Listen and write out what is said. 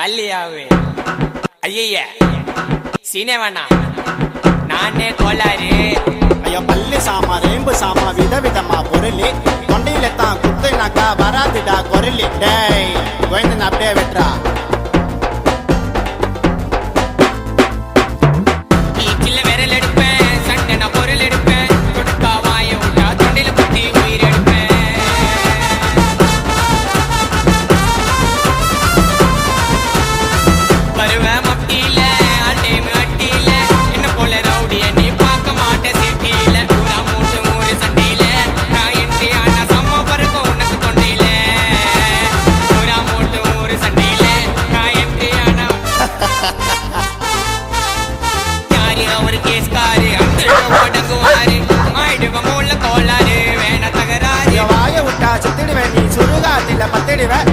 தள்ளியாவே ஐய சீனே வேணாம் நானே கோளாறு ஐயோ பல்லு சாமா ரேம்பு சாமா விதவிதமா பொருளி தொண்டையில தான் குத்துனாக்கா வராதுடா குரலி டேய் கோயந்தன் அப்படியே வெட்டுறா சில்ல விரல் எடுப்பேன் சண்டை நான் பொருள் எடுப்பேன் கொடுக்கா வாய விட்டா தொண்டையில குத்தி உயிர் எடுப்பேன் வருவேன் மட்டியில அட்டேமு அட்டியில என்ன போல ரவுடிய நீ பார்க்க மாட்ட சிட்டியில பூரா மூட்டு மூறு சண்டையில நான் என்று ஆனா சம்ம பறக்கும் உனக்கு தொண்டையில பூரா மூட்டு மூறு சண்டையில நான் என்று ஆனா யாரு அவரு கேஸ்காரு அந்த ஓடங்குவாரு ஆயிடுவ மூல கோளாறு வேண தகராறு வாய விட்டா செத்துடுவேன் நீ சுடுகாட்டில பத்திடுவேன்